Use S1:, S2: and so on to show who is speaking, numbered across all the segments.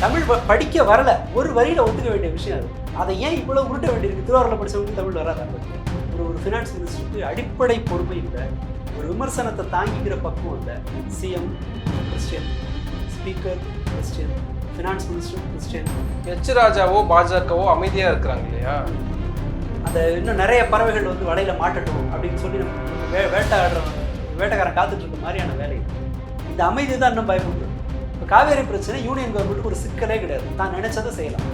S1: தமிழ் படிக்க வரல, ஒரு வரியில ஒத்துக்க வேண்டிய விஷயம் அது. அதை ஏன் இவ்வளவு உருட்ட வேண்டியிருக்கு? திருவாரூரில் படிச்சவங்களுக்கு தமிழ் வராது. ஒரு ஃபினான்ஸ் மினிஸ்டருக்கு அடிப்படை பொறுமை இல்லை, ஒரு விமர்சனத்தை தாங்கிக்கிற பக்குவம் இல்லை. CM Christian, speaker Christian, finance minister Christian.
S2: H ராஜாவோ பாஜகவோ அமைதியா இருக்கிறாங்க இல்லையா?
S1: அந்த இன்னும் நிறைய பறவைகள் வந்து வலையில மாட்டட்டும் அப்படின்னு சொல்லி வேட்டைக்காரன் காத்துட்டு இருக்க மாதிரியான வேலை. இந்த அமைதி தான் இன்னும் பயப்படுது. இப்போ காவேரி பிரச்சனை யூனியன் கவர்மெண்ட்டுக்கு ஒரு சிக்கலே கிடையாது, தான் நினைச்சதை செய்யலாம்.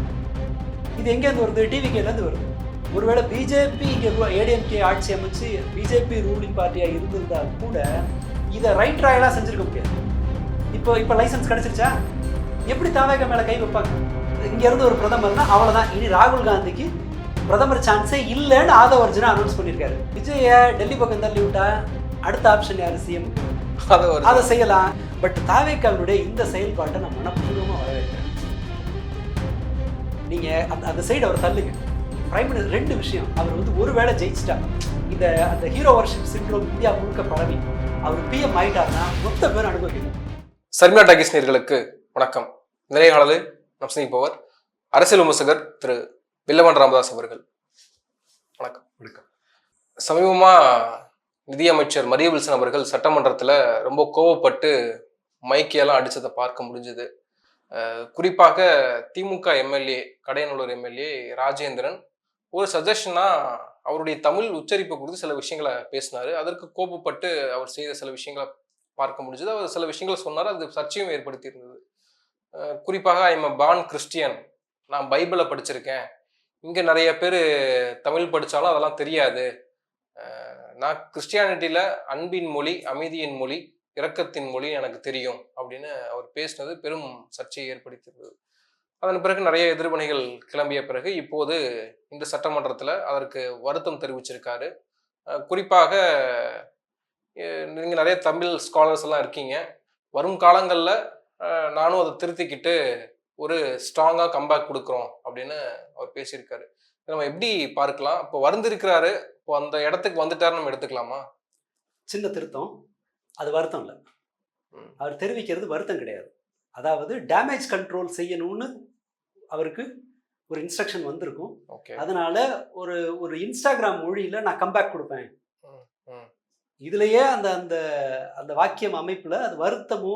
S1: இது எங்கேருந்து வருது? டிவிகேலேருந்து வருது. ஒருவேளை பிஜேபி இங்கே ஏடிஎம்கே ஆட்சி அமைச்சு பிஜேபி ரூலிங் பார்ட்டியாக இருந்திருந்தால் கூட இதை ரைட் ராயலாக செஞ்சுருக்க முடியாது. இப்போ லைசன்ஸ் கிடச்சிருச்சா? எப்படி தாவேக மேலே கை வைப்பாங்க? இங்கேருந்து ஒரு பிரதமர்னா அவ்வளோதான். இனி ராகுல் காந்திக்கு பிரதமர் சான்ஸே இல்லைன்னு ஆதவ அர்ஜுனா அனௌன்ஸ் பண்ணியிருக்காரு. விஜய டெல்லி பக்கம் தள்ளி விட்டா அடுத்த ஆப்ஷன் யார்? சிஎம். அதை செய்யலாம். பட் தாவேக்காவுடைய இந்த செயல்பாட்டை நான் மனப்பூர்வமாக வரவேற்கிறேன். நீங்கள் அந்த சைடு அவர் தள்ளுங்க. பிரைம் மினிஸ்டர் ரெண்டு விஷயம். அவர் வந்து ஒரு வேளை ஜெயிச்சிட்டா, அந்த ஹீரோ வர்ஷிப் சிண்ட்ரோம் இந்தியா முழுக்க பரவி அவர் பிஎம் ஆயிட்டார்னா மொத்த பேர் அனுபவிக்கணும்.
S2: சர்மிளா டாக்கீஸ் நேயர்களுக்கு வணக்கம். நிறைய காலத்தில் நம் சந்திப்பவர் அரசியல் விமர்சகர் திரு வில்லவன் ராமதாஸ் அவர்கள். வணக்கம்.
S3: வணக்கம்.
S2: சமீபமாக நிதியமைச்சர் மரிய வில்சன் அவர்கள் சட்டமன்றத்தில் ரொம்ப கோவப்பட்டு மைக்கையெல்லாம் அடித்ததை பார்க்க முடிஞ்சுது. குறிப்பாக திமுக எம்எல்ஏ, கடையநல்லூர் எம்எல்ஏ ராஜேந்திரன் ஒரு சஜஷனாக அவருடைய தமிழ் உச்சரிப்பு குறித்து சில விஷயங்களை பேசினார். அதற்கு கோபப்பட்டு அவர் செய்த சில விஷயங்களை பார்க்க முடிஞ்சது. அவர் சில விஷயங்களை சொன்னார், அது சர்ச்சையும் ஏற்படுத்தி இருந்தது. குறிப்பாக I am a born Christian, நான் பைபிளை படிச்சிருக்கேன், இங்கே நிறைய பேர் தமிழ் படித்தாலும் அதெல்லாம் தெரியாது, நான் கிறிஸ்டியானிட்டியில் அன்பின் மொழி, அமைதியின் மொழி, இரக்கத்தின் மொழி எனக்கு தெரியும் அப்படின்னு அவர் பேசினது பெரும் சர்ச்சையை ஏற்படுத்தியிருந்தது. அதன் பிறகு நிறைய எதிர்வினைகள் கிளம்பிய பிறகு இப்போது இந்த சட்டமன்றத்தில் அதற்கு வருத்தம் தெரிவிச்சிருக்காரு. குறிப்பாக நீங்கள் நிறைய தமிழ் ஸ்காலர்ஸ் எல்லாம் இருக்கீங்க, வரும் காலங்களில் நானும் அதை திருத்திக்கிட்டு ஒரு ஸ்ட்ராங்காக கம்பேக் கொடுக்குறோம் அப்படின்னு அவர் பேசியிருக்காரு. நம்ம எப்படி பார்க்கலாம்? இப்போ வந்திருக்கிறாரு, இப்போ அந்த இடத்துக்கு வந்துட்டாரு நம்ம எடுத்துக்கலாமா?
S1: சின்ன திருத்தம், அது வருத்தம் இல்லை. அவர் தெரிவிக்கிறது வருத்தம் கிடையாது. அதாவது டேமேஜ் கண்ட்ரோல் செய்யணும்னு அவருக்கு ஒரு இன்ஸ்ட்ரக்ஷன் வந்திருக்கும். அதனால ஒரு இன்ஸ்டாகிராம் மொழியில நான் கம்பேக் கொடுப்பேன். இதுலயே அந்த அந்த அந்த வாக்கியம் அமைப்புல அது வருத்தமோ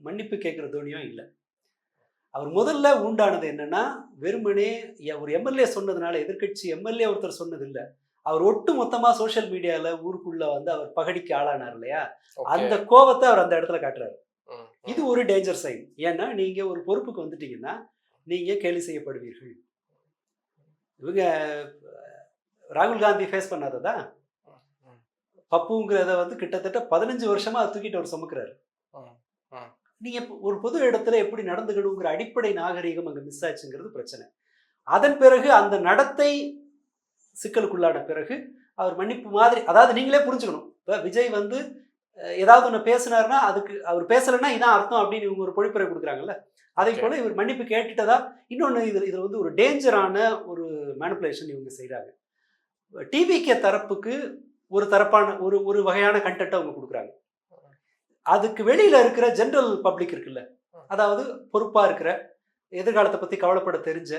S1: மன்னிப்பு கேட்கிற தோனியோ இல்லை. அவர் முதல்ல உண்டானது என்னன்னா, வெறுமனே ஒரு எம்எல்ஏ சொன்னதுனால, எதிர்கட்சி எம்எல்ஏ ஒருத்தர் சொன்னது இல்லை, அவர் ஒட்டு மொத்தமா சோசியல் மீடியால ஊருக்குள்ள வந்து அவர் பகடிக்கு ஆளானார் இல்லையா, அந்த கோபத்தை அவர் அந்த இடத்துல காட்டுறாரு. இது ஒரு டேஞ்சர் சைன். ஏன்னா நீங்க ஒரு பொறுப்புக்கு வந்துட்டீங்கன்னா நீங்க கேலி செய்யப்படுவீர்கள். இவங்க ராகுல் காந்தி ஃபேஸ் பண்ணாததா? பப்புங்கிறத வந்து கிட்டத்தட்ட 15 வருஷமா அதை தூக்கிட்டு அவர் சுமக்கிறாரு. நீங்க ஒரு பொது இடத்துல எப்படி நடந்துக்கணுங்கிற அடிப்படை நாகரீகம் அங்க மிஸ் ஆச்சுங்கிறது பிரச்சனை. அதன் பிறகு அந்த நடத்தை சிக்கலுக்குள்ளான பிறகு அவர் மன்னிப்பு மாதிரி, அதாவது நீங்களே புரிஞ்சுக்கணும். இப்போ விஜய் வந்து ஏதாவது ஒன்று பேசினார்னா அதுக்கு அவர் பேசலைன்னா இதான் அர்த்தம் அப்படின்னு இவங்க ஒரு பொழிப்புரை கொடுக்குறாங்கல்ல, அதே போல இவர் மன்னிப்பு கேட்டுட்டதா. இன்னொன்று இதில் வந்து ஒரு டேஞ்சரான ஒரு மேனிப்புலேஷன் இவங்க செய்கிறாங்க. டிவிகே தரப்புக்கு ஒரு தரப்பான ஒரு வகையான கண்டென்ட் அவங்க கொடுக்குறாங்க. அதுக்கு வெளியில இருக்கிற ஜென்ரல் பப்ளிக் இருக்குல்ல, அதாவது பொறுப்பா இருக்கிற, எதிர்காலத்தை பத்தி கவலைப்பட தெரிஞ்ச,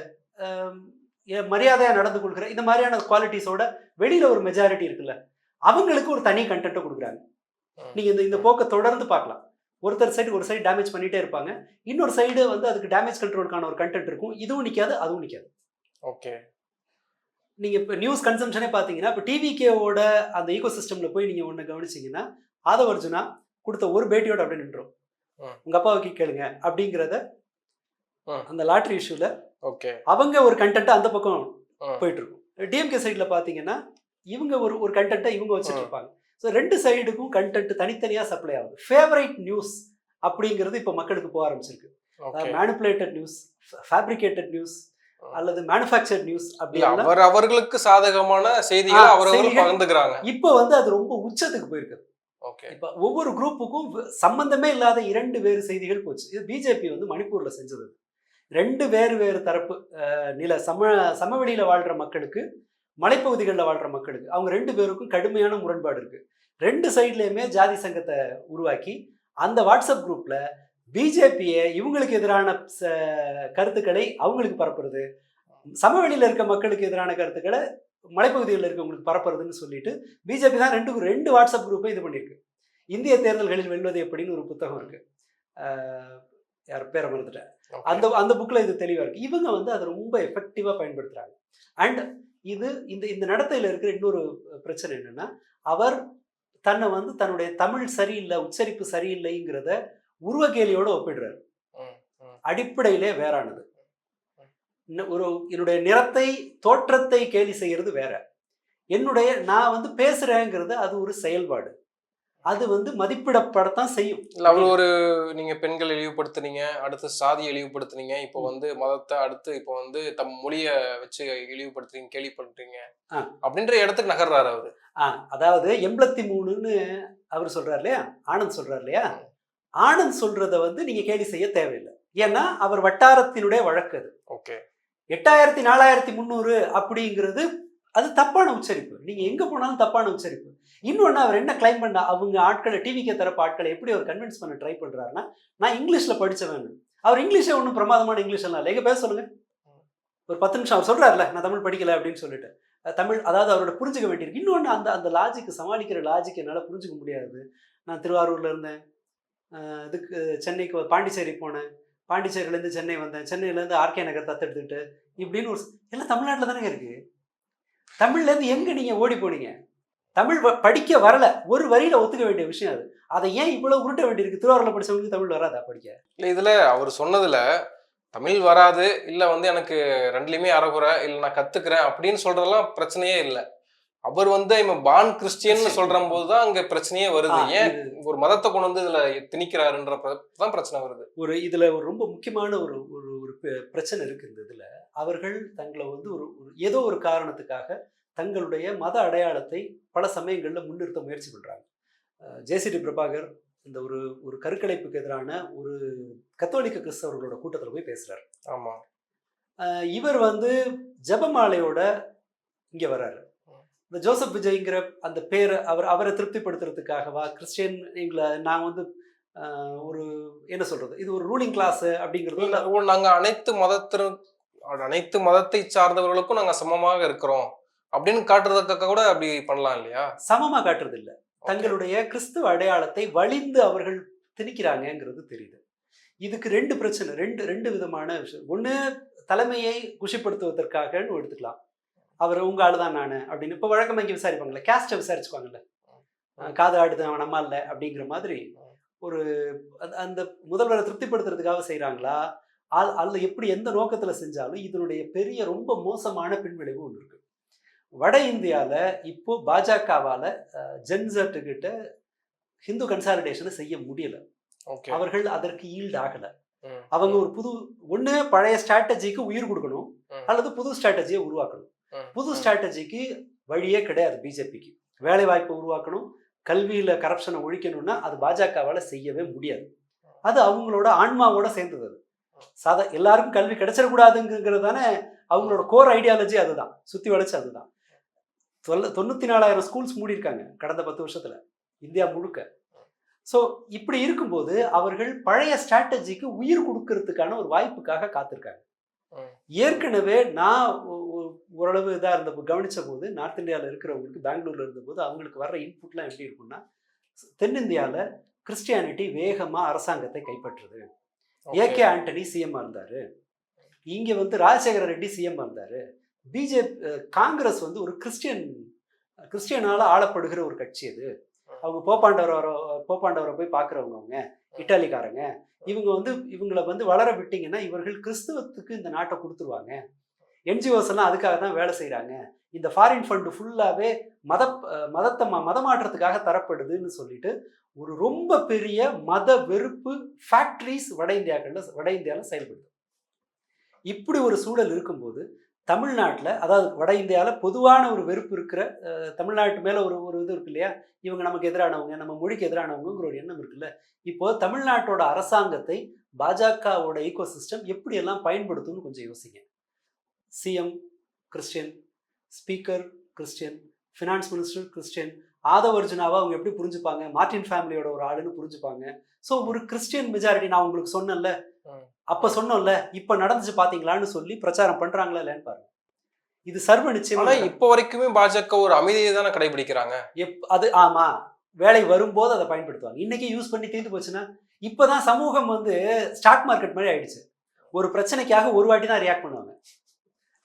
S1: மரியாதையா நடந்து கொள்கிற, இந்த மாதிரியான குவாலிட்டிஸோட வெளியில ஒரு மெஜாரிட்டி இருக்குல்ல, அவங்களுக்கு ஒரு தனி கண்டென்ட்டை கொடுக்குறாங்க. நீங்க இந்த போக்கை தொடர்ந்து பார்க்கலாம். ஒருத்தர் சைடு ஒரு சைடு டேமேஜ் பண்ணிட்டே இருப்பாங்க, இன்னொரு சைடு வந்து அதுக்கு டேமேஜ் கண்ட்ரோலுக்கான ஒரு கண்டென்ட் இருக்கும். இதுவும் நிற்காது, அதுவும் நிற்காது.
S2: ஓகே.
S1: நீங்க இப்போ நியூஸ் கன்சம்ஷனே பார்த்தீங்கன்னா, இப்போ டிவிகேவோட அந்த ஈகோ சிஸ்டம்ல போய் நீங்க ஒன்று கவனிச்சிங்கன்னா, ஆதவ அர்ஜுனா கொடுத்த ஒரு பேட்டியோட அப்படி நின்றோம். உங்க அப்பாவுக்கு கேளுங்க அப்படிங்கிறத அந்த லாட்ரி இஷ்யூல அவங்க ஒரு கண்டென்ட்டை அந்த பக்கம் போயிட்டு இருக்கும். டிஎம்கே சைட்ல பாத்தீங்கன்னா இவங்க ஒரு கண்டென்ட்டை இவங்க வச்சுட்டு இருப்பாங்க. ஸோ ரெண்டு சைடுக்கும் கண்டென்ட் தனித்தனியா சப்ளை ஆகுது. ஃபேவரைட் நியூஸ் அப்படிங்கிறது இப்போ மக்களுக்கு போக ஆரம்பிச்சிருக்கு. மேனிபுலேட்டட் நியூஸ், ஃபேப்ரிகேட்டட் நியூஸ் அல்லது மேனுஃபேக்சர்ட் நியூஸ் அப்படி
S2: அவர்களுக்கு சாதகமான செய்திகளை அவர்கள் பகிர்ந்துக்கிறாங்க.
S1: இப்போ வந்து அது ரொம்ப உச்சத்துக்கு போயிருக்கு. இப்ப ஒவ்வொரு குரூப்புக்கும் சம்பந்தமே இல்லாத 2 வேறு செய்திகள் போச்சு. இது பிஜேபி வந்து மணிப்பூர்ல செஞ்சது. 2 வேறு தரப்பு சமவெளியில வாழ்ற மக்களுக்கு, மலைப்பகுதிகளில் வாழ்ற மக்களுக்கு, அவங்க 2 பேருக்கும் கடுமையான முரண்பாடு இருக்கு. 2 சைட்லயுமே ஜாதி சங்கத்தை உருவாக்கி அந்த வாட்ஸ்அப் குரூப்ல பிஜேபியை இவங்களுக்கு எதிரான கருத்துக்களை அவங்களுக்கு பரப்புறது, சமவெளியில் இருக்க மக்களுக்கு எதிரான கருத்துக்களை மலைப்பகுதிகளில் இருக்கவங்களுக்கு பரப்புறதுன்னு சொல்லிட்டு பிஜேபி தான் ரெண்டு வாட்ஸ்அப் குரூப்பை இது பண்ணியிருக்கு. இந்திய தேர்தல்களில் வெல்வது எப்படின்னு ஒரு புத்தகம் இருக்கு, யார் பேரை மறந்துட்டேன், அந்த புக்கில் இது தெளிவாக இருக்கு. இவங்க வந்து அதை ரொம்ப எஃபெக்டிவாக பயன்படுத்துகிறாங்க. அண்ட் இது இந்த நடத்தையில் இருக்கிற இன்னொரு பிரச்சனை என்னன்னா, அவர் தன்னை வந்து தன்னுடைய தமிழ் சரியில்லை, உச்சரிப்பு சரியில்லைங்கிறத உருவகேலியோட ஒப்பிடுறாரு. அடிப்படையிலே வேறானது. என்னுடைய நிறத்தை, தோற்றத்தை கேலி செய்யறது வேற, நான் வந்து பேசுறேங்கிறது அது ஒரு செயல்பாடு, அது வந்து மதிப்பிடப்படத்தான் செய்யும்.
S2: அவர் நீங்க பெண்கள் இழிவுபடுத்துனீங்க, அடுத்து சாதியை இழிவுபடுத்துனீங்க, இப்போ வந்து மதத்தை, அடுத்து இப்போ வந்து தம் மொழியை வச்சு இழிவுபடுத்துறீங்க, கேலி பண்றீங்க அப்படின்ற இடத்துக்கு நகர்றாரு அவரு.
S1: அதாவது 83ன்னு அவர் சொல்றாரு இல்லையா, ஆனந்த் சொல்றாரு இல்லையா, ஆனந்த் சொல்றத வந்து நீங்க கேலி செய்ய தேவையில்லை. ஏன்னா அவர் வட்டாரத்தினுடைய வழக்கு அது.
S2: ஓகே,
S1: 8000 4300 அப்படிங்கிறது அது தப்பான உச்சரிப்பு. நீங்க எங்க போனாலும் தப்பான உச்சரிப்பு. இன்னொன்னு அவர் என்ன கிளைம் பண்ண, அவங்க ஆட்களை, டிவிக்கு தரப்பு ஆட்களை எப்படி அவர் கன்வின்ஸ் பண்ண ட்ரை பண்றாருன்னா, நான் இங்கிலீஷ்ல படிச்சவன். அவர் இங்கிலீஷே ஒன்றும் பிரமாதமான இங்கிலீஷ் எல்லாம் இல்லை. எங்க பேச சொல்லுங்க, ஒரு 10 நிமிஷம் அவர் சொல்றாருல நான் தமிழ் படிக்கல அப்படின்னு சொல்லிட்டு, தமிழ் அதாவது அவரோட புரிஞ்சுக்க வேண்டியிருக்கு. இன்னொன்று அந்த லாஜிக்கு, சமாளிக்கிற லாஜிக் என்னால் புரிஞ்சுக்க முடியாது. நான் திருவாரூர்ல இருந்தேன், இதுக்கு சென்னைக்கு பாண்டிச்சேரி போனேன், பாண்டிச்சேரியிலேருந்து சென்னை வந்தேன், சென்னையிலேருந்து ஆர்கே நகர் தத்தெடுத்துக்கிட்டு இப்படின்னு ஒரு எல்லாம் தமிழ்நாட்டில் தானே இருக்கு. தமிழ்லேருந்து எங்கே நீங்கள் ஓடி போனீங்க? தமிழ் படிக்க வரல, ஒரு வரியில் ஒத்துக்க வேண்டிய விஷயம் அது. அதை ஏன் இவ்வளோ உருட்ட வேண்டியிருக்கு? திருவாரூரில் படித்தவங்களுக்கு தமிழ் வராதா படிக்க?
S2: இல்லை, இதில் அவர் சொன்னதில் தமிழ் வராது, இல்லை வந்து எனக்கு ரெண்டுலேயுமே அறகுறை, இல்லை நான் கற்றுக்கிறேன் அப்படின்னு சொல்கிறதெல்லாம் பிரச்சனையே இல்லை. அவர் வந்து இவன் பான் கிறிஸ்டியன் சொல்ற போதுதான் அங்க பிரச்சனையே வருது. ஏன் ஒரு மதத்தை கொண்டு வந்து இதுல திணிக்கிறாருன்றதான் பிரச்சனை வருது.
S1: இதுல ஒரு ரொம்ப முக்கியமான ஒரு பிரச்சனை இருக்கு. இந்த இதுல அவர்கள் தங்களை வந்து ஏதோ ஒரு காரணத்துக்காக தங்களுடைய மத அடையாளத்தை பல சமயங்கள்ல முன்னிறுத்த முயற்சி பண்றாங்க. ஜேசிடி பிரபாகர் இந்த ஒரு கருக்கலைப்புக்கு எதிரான ஒரு கத்தோலிக்க கிறிஸ்தவர்களோட கூட்டத்தில் போய் பேசுறாரு.
S2: ஆமா,
S1: இவர் வந்து ஜெபமாலையோட இங்க வர்றாரு. இந்த ஜோசப் விஜய்ங்கிற அந்த பேரை அவரை திருப்திப்படுத்துறதுக்காகவா கிறிஸ்டியன் எங்களை நான் வந்து ஒரு என்ன சொல்றது, இது ஒரு ரூலிங் கிளாஸ் அப்படிங்கிறது,
S2: நாங்க அனைத்து மதத்தை சார்ந்தவர்களுக்கும் நாங்க சமமாக இருக்கிறோம் அப்படின்னு காட்டுறதுக்காக கூட அப்படி பண்ணலாம் இல்லையா?
S1: சமமா காட்டுறது இல்ல, தங்களுடைய கிறிஸ்துவ அடையாளத்தை வலிந்து அவர்கள் திணிக்கிறாங்கிறது தெரியுது. இதுக்கு ரெண்டு பிரச்சனை, ரெண்டு விதமான விஷயம். ஒண்ணு, தலைமையை குஷிப்படுத்துவதற்காகன்னு எடுத்துக்கலாம். அவர் உங்க ஆளுதான் நானு அப்படின்னு. இப்போ வழக்கமாக இங்கே விசாரிப்பாங்கல்ல, கேஸ்ட்டை விசாரிச்சுக்குவாங்கல்ல, காது ஆடுது அவன் நம்ம இல்லை அப்படிங்கிற மாதிரி ஒரு அந்த முதல்வரை திருப்திப்படுத்துறதுக்காக செய்கிறாங்களா, அல்ல எப்படி எந்த நோக்கத்தில் செஞ்சாலும் இதனுடைய பெரிய ரொம்ப மோசமான பின்விளைவு ஒன்று இருக்கு. வட இந்தியாவில் இப்போ பாஜகவால் ஜென்சர்ட்டுக்கிட்ட ஹிந்து கன்சாலிடேஷனை செய்ய முடியல. அவர்கள் அதற்கு ஈல்டு ஆகலை. அவங்க ஒரு ஒன்று பழைய ஸ்ட்ராட்டஜிக்கு உயிர் கொடுக்கணும், அல்லது புது ஸ்ட்ராட்டஜியை உருவாக்கணும். புது ஸ்ட்ராட்டஜிக்கு வழியே கிடையாது பிஜேபிக்கு. வேலை வாய்ப்பை உருவாக்கணும், கல்வியில கரப்ஷனை ஒழிக்கணும்னா அது பாஜகவால செய்யவே முடியாது. அது அவங்களோட ஆன்மாவோட சேர்ந்தது. அது எல்லாருக்கும் கல்வி கிடைச்சிடக்கூடாதுங்கிறது தானே அவங்களோட கோர் ஐடியாலஜி. அதுதான் சுத்தி வளைச்சு. அதுதான் 94,000 ஸ்கூல்ஸ் மூடி இருக்காங்க கடந்த 10 வருஷத்துல இந்தியா முழுக்க. ஸோ இப்படி இருக்கும்போது அவர்கள் பழைய ஸ்ட்ராட்டஜிக்கு உயிர் கொடுக்கறதுக்கான ஒரு வாய்ப்புக்காக காத்திருக்காங்க. ஏற்கனவே நான் ஓரளவு இதாக இருந்த கவனிச்ச போது, நார்த் இந்தியாவில் இருக்கிறவங்களுக்கு, பெங்களூர்ல இருந்தபோது அவங்களுக்கு வர்ற இன்புட்லாம் எப்படி இருக்குன்னா, தென்னிந்தியாவில் கிறிஸ்டியானிட்டி வேகமாக அரசாங்கத்தை கைப்பற்றுது. ஏகே ஆண்டனி சிஎம் இருந்தாரு, இங்கே வந்து ராஜசேகர ரெட்டி சிஎம் இருந்தாரு. காங்கிரஸ் வந்து ஒரு கிறிஸ்டியனால ஆளப்படுகிற ஒரு கட்சி. அது அவங்க போப்பாண்டவரை போய் பார்க்குறவங்க, அவங்க இட்டாலிக்காரங்க. இவங்களை வந்து வளர விட்டீங்கன்னா இவர்கள் கிறிஸ்துவத்துக்கு இந்த நாட்டை கொடுத்துருவாங்க. என்ஜிஓஸ் எல்லாம் அதுக்காக தான் வேலை செய்கிறாங்க. இந்த ஃபாரின் ஃபண்டு ஃபுல்லாகவே மதமாற்றத்துக்காக தரப்படுதுன்னு சொல்லிட்டு ஒரு ரொம்ப பெரிய மத வெறுப்பு ஃபேக்ட்ரிஸ் வட இந்தியாவில் செயல்படுது. இப்படி ஒரு சூழல் இருக்கும்போது தமிழ்நாட்டில், அதாவது வட இந்தியாவில் பொதுவான ஒரு வெறுப்பு இருக்கிற, தமிழ்நாட்டு மேலே ஒரு இது இருக்கு இல்லையா, இவங்க நமக்கு எதிரானவங்க, நம்ம மொழிக்கு எதிரானவங்கிற ஒரு எண்ணம் இருக்குல்ல. இப்போ தமிழ்நாட்டோட அரசாங்கத்தை பாஜகவோட ஈகோசிஸ்டம் எப்படியெல்லாம் பயன்படுத்தும்னு கொஞ்சம் யோசிங்க. CM Christian, speaker Christian, finance minister Christian, ஆதவர்ஜுனாவை அவங்க எப்படி புரிஞ்சுப்பாங்க, மார்டின் ஃபேமிலியோட ஒரு ஆளுன்னு புரிஞ்சுப்பாங்க. ஸோ ஒரு கிறிஸ்டியன் மெஜாரிட்டி, நான் உங்களுக்கு சொன்னேன்ல, அப்ப சொன்னோம்ல, இப்ப நடந்துச்சு பாத்தீங்களான்னு சொல்லி பிரச்சாரம் பண்றாங்களா இல்லையான்னு பாருங்க. இது சர்வ நிச்சயமா.
S2: ஆனா இப்ப வரைக்குமே பாஜக ஒரு அமைதியை தானே கடைபிடிக்கிறாங்க.
S1: அது ஆமா, வேலை வரும்போது அதை பயன்படுத்துவாங்க. இன்னைக்கு யூஸ் பண்ணி தீர்ந்து போச்சுன்னா, இப்பதான் சமூகம் வந்து ஸ்டாக் மார்க்கெட் மாதிரி ஆயிடுச்சு. ஒரு பிரச்சனைக்காக ஒரு வாட்டி தான் ரியாக்ட் பண்ணுவாங்க,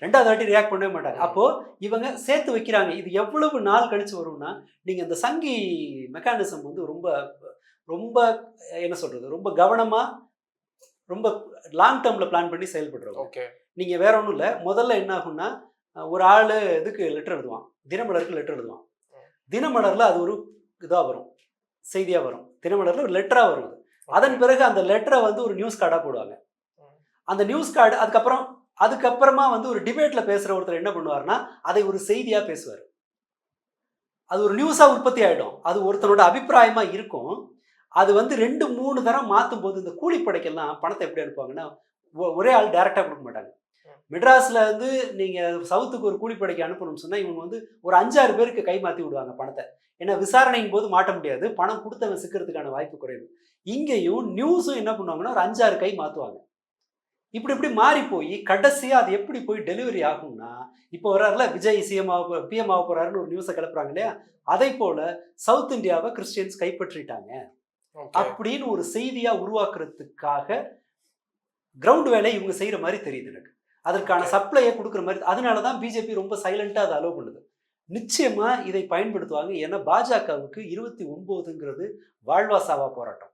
S1: ரெண்டாவது வாட்டி ரியாக்ட் பண்ணவே மாட்டாங்க. அப்போ இவங்க சேர்த்து வைக்கிறாங்க. இது எவ்வளவு நாள் கழிச்சு வரும்னா, நீங்க இந்த சங்கி மெக்கானிசம் வந்து ரொம்ப ரொம்ப என்ன சொல்றது, ரொம்ப கவனமா, ரொம்ப லாங் டேர்ம்ல பிளான் பண்ணி செயல்படுறோம்.
S2: ஓகே.
S1: நீங்க வேற ஒன்றும் இல்லை. முதல்ல என்ன ஆகும்னா, ஒரு ஆளு இதுக்கு லெட்டர் எழுதுவான், தினமலருக்கு லெட்டர் எழுதுவான். தினமலர்ல அது ஒரு இதாக வரும், செய்தியாக வரும். தினமலர்ல ஒரு லெட்டராக வரும். அதன் பிறகு அந்த லெட்டரை வந்து ஒரு நியூஸ் கார்டாக போடுவாங்க. அந்த நியூஸ் கார்டு அதுக்கப்புறமா வந்து ஒரு டிபேட்ல பேசுற ஒருத்தர் என்ன பண்ணுவார்னா, அதை ஒரு செய்தியா பேசுவார். அது ஒரு நியூஸா உற்பத்தி ஆயிடும். அது ஒருத்தரோட அபிப்பிராயமா இருக்கும். அது வந்து 2-3 தரம் மாற்றும் போது, இந்த கூலிப்படைக்கெல்லாம் பணத்தை எப்படி அனுப்புவாங்கன்னா, ஒரே ஆள் டைரக்டா கொடுக்க மாட்டாங்க. மெட்ராஸ்ல இருந்து நீங்க சவுத்துக்கு ஒரு கூலிப்படைக்கு அனுப்பணும்னு சொன்னா, இவங்க வந்து ஒரு 5-6 பேருக்கு கை மாற்றி விடுவாங்க பணத்தை. ஏன்னா விசாரணையின் போது மாட்ட முடியாது, பணம் கொடுத்தவன் சிக்கிறதுக்கான வாய்ப்பு குறைவு. இங்கேயும் நியூஸும் என்ன பண்ணுவாங்கன்னா, ஒரு 5-6 கை மாற்றுவாங்க. இப்படி மாறி போய் கடைசியா அது எப்படி போய் டெலிவரி ஆகும்னா, இப்போ வர்றாருல விஜய் சிஎம் பிஎம் ஆக போறாருன்னு ஒரு நியூஸை கிளப்புறாங்க இல்லையா, அதை போல சவுத் இந்தியாவை கிறிஸ்டியன்ஸ் கைப்பற்றிட்டாங்க அப்படின்னு ஒரு செய்தியா உருவாக்குறதுக்காக கிரவுண்ட் வேலை இவங்க செய்யற மாதிரி தெரியுது எனக்கு. அதற்கான சப்ளையை கொடுக்குற மாதிரி. அதனாலதான் பிஜேபி ரொம்ப சைலண்டா அதை அலோவ் பண்ணுது. நிச்சயமா இதை பயன்படுத்துவாங்க. ஏன்னா பாஜகவுக்கு 29ங்கிறது வாழ்வாசாவா போராட்டம்.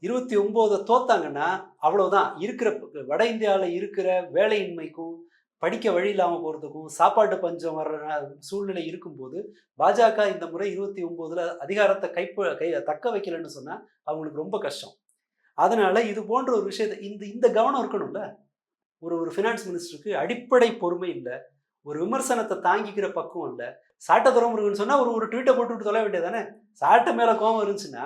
S1: 29 தோத்தாங்கன்னா அவ்வளவுதான். இருக்கிற வட இந்தியாவில் இருக்கிற வேலையின்மைக்கும், படிக்க வழி இல்லாமல் போகிறதுக்கும், சாப்பாட்டு பஞ்சம் வர்ற சூழ்நிலை இருக்கும்போது, பாஜக இந்த முறை 29ல் அதிகாரத்தை தக்க வைக்கலன்னு சொன்னா அவங்களுக்கு ரொம்ப கஷ்டம். அதனால இது போன்ற ஒரு விஷயத்தை இந்த கவனம் இருக்கணும்ல. ஒரு ஃபினான்ஸ் மினிஸ்டருக்கு அடிப்படை பொறுமை இல்லை, ஒரு விமர்சனத்தை தாங்கிக்கிற பக்குவம் இல்லை. சாட்டை துறமுருகன்னு சொன்னா ஒரு ட்வீட்டை போட்டு தொலை வேண்டியதானே. சாட்டை மேல கோபம் இருந்துச்சுன்னா.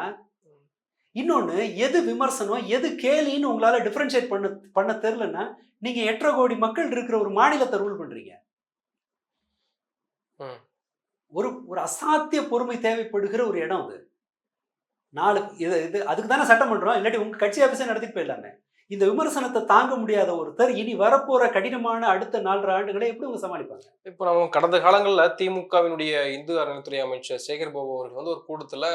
S1: இன்னொன்று, எது விமர்சனம் எது கேலின்னு உங்களால் டிஃப்ரென்ஷியேட் பண்ண தெரியலன்னா, நீங்க 8.5 கோடி மக்கள் இருக்கிற ஒரு மாநிலத்தை ரூல் பண்றீங்க. ஒரு அசாத்திய பொறுமை தேவைப்படுகிற ஒரு இடம் அது. இது அதுக்கு தானே சட்டம் பண்றோம். இல்லாட்டி உங்க கட்சி ஆபீஸை நடத்திட்டு போயிடலாமே. இந்த விமர்சனத்தை தாங்க முடியாத ஒருத்தர் இனி வரப்போற கடினமான அடுத்த 4 ஆண்டுகளை எப்படி அவங்க சமாளிப்பாங்க?
S2: இப்போ நம்ம கடந்த காலங்களில் திமுகவினுடைய இந்து அறநிலைத்துறை அமைச்சர் சேகர் பாபு அவர்கள் வந்து ஒரு கூட்டத்தில்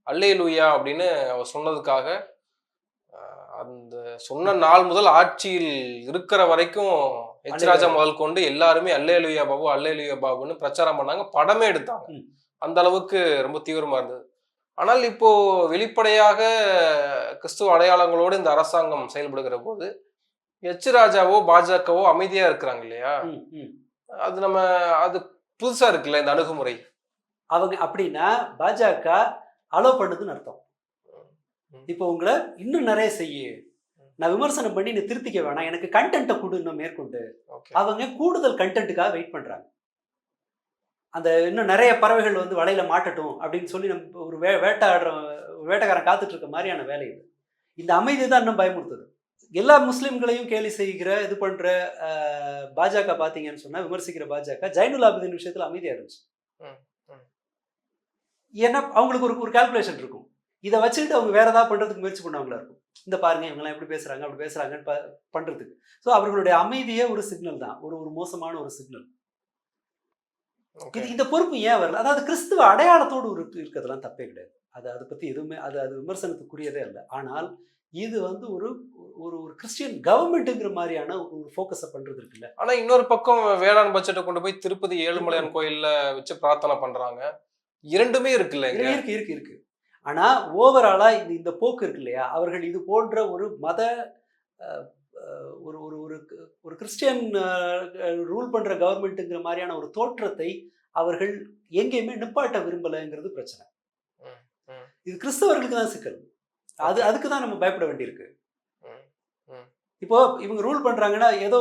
S2: அல்லேலூயா அப்படின்னு அவர் சொன்னதுக்காக, அந்த சொன்ன நாள் முதல் ஆட்சியில் இருக்கிற வரைக்கும் எச் ராஜா முதல் கொண்டு எல்லாருமே அல்லேலூயா பாபு அல்லேலூயா பாபுன்னு பிரச்சாரம் பண்ணாங்க, படமே எடுத்தாங்க. அந்த அளவுக்கு ரொம்ப தீவிரமா இருந்தது. ஆனால் இப்போ வெளிப்படையாக கிறிஸ்துவ அடையாளங்களோடு இந்த அரசாங்கம் செயல்படுகிற போது எச் ராஜாவோ பாஜகவோ அமைதியா இருக்கிறாங்க இல்லையா? அது புதுசா இருக்குல்ல இந்த அணுகுமுறை.
S1: அவங்க அப்படின்னா பாஜக அலோ பண்ணுதுன்னு அர்த்தம். இப்போ உங்களை இன்னும் நிறைய செய்ய, நான் விமர்சனம் பண்ணி நீ திருத்திக்க வேணாம், எனக்கு கண்டென்ட்டை கொடுன்னு மேற்கொண்டு அவங்க கூடுதல் கண்டென்ட்டுக்காக வெயிட் பண்றாங்க. அந்த இன்னும் நிறைய பறவைகள் வந்து வலையில மாட்டட்டும் அப்படின்னு சொல்லி நம்ம ஒரு வேட்டைக்காரன் காத்துட்டு இருக்க மாதிரியான வேலை இது. இந்த அமைதி தான் இன்னும் பயமுறுத்துது. எல்லா முஸ்லிம்களையும் கேலி செய்கிற இது பண்ற பாஜக பாத்தீங்கன்னு சொன்னா, விமர்சிக்கிற பாஜக ஜைனுல் ஆபிதீன் விஷயத்துல அமைதியா இருந்துச்சு. ஏன்னா அவங்களுக்கு ஒரு கால்குலேஷன் இருக்கும். இதை வச்சுக்கிட்டு அவங்க வேற ஏதாவது பண்றதுக்கு முயற்சி பண்ணவங்களா இருக்கும். இந்த பாருங்க இவங்கெல்லாம் எப்படி பேசுறாங்க அப்படி பேசுறாங்கன்னு பண்றதுக்கு. ஸோ அவர்களுடைய அமைதியே ஒரு சிக்னல் தான், ஒரு மோசமான ஒரு சிக்னல். இந்த பொறுப்பு ஏன் வரல? அதாவது கிறிஸ்துவ அடையாளத்தோடு இருக்கிறதுலாம் தப்பே கிடையாது. அதை பத்தி எதுவுமே அது விமர்சனத்துக்குரியதே இல்லை. ஆனால் இது வந்து ஒரு கிறிஸ்டியன் கவர்மெண்ட்டுங்கிற மாதிரியான ஒரு ஃபோக்கஸை பண்றது இருக்குல்ல.
S2: ஆனா இன்னொரு பக்கம் வேளாண் பட்ஜெட்டை கொண்டு போய் திருப்பதி ஏழுமலையான் கோயில்ல வச்சு பிரார்த்தனை பண்றாங்க. இரண்டுமே இருக்குல்ல.
S1: இருக்கு. ஆனா ஓவராலா இந்த போக்கு இருக்கு இல்லையா, அவர்கள் இது போன்ற ஒரு மத ஒரு கிறிஸ்டியன் ரூல் பண்ற கவர்மெண்ட்டுங்கிற மாதிரியான ஒரு தோற்றத்தை அவர்கள் எங்கேயுமே நிப்பாட்ட விரும்பலைங்கிறது பிரச்சனை. இது கிறிஸ்தவர்களுக்கு தான் சிக்கல். அதுக்கு தான் நம்ம பயப்பட வேண்டியிருக்கு. இப்போ இவங்க ரூல் பண்றாங்கன்னா ஏதோ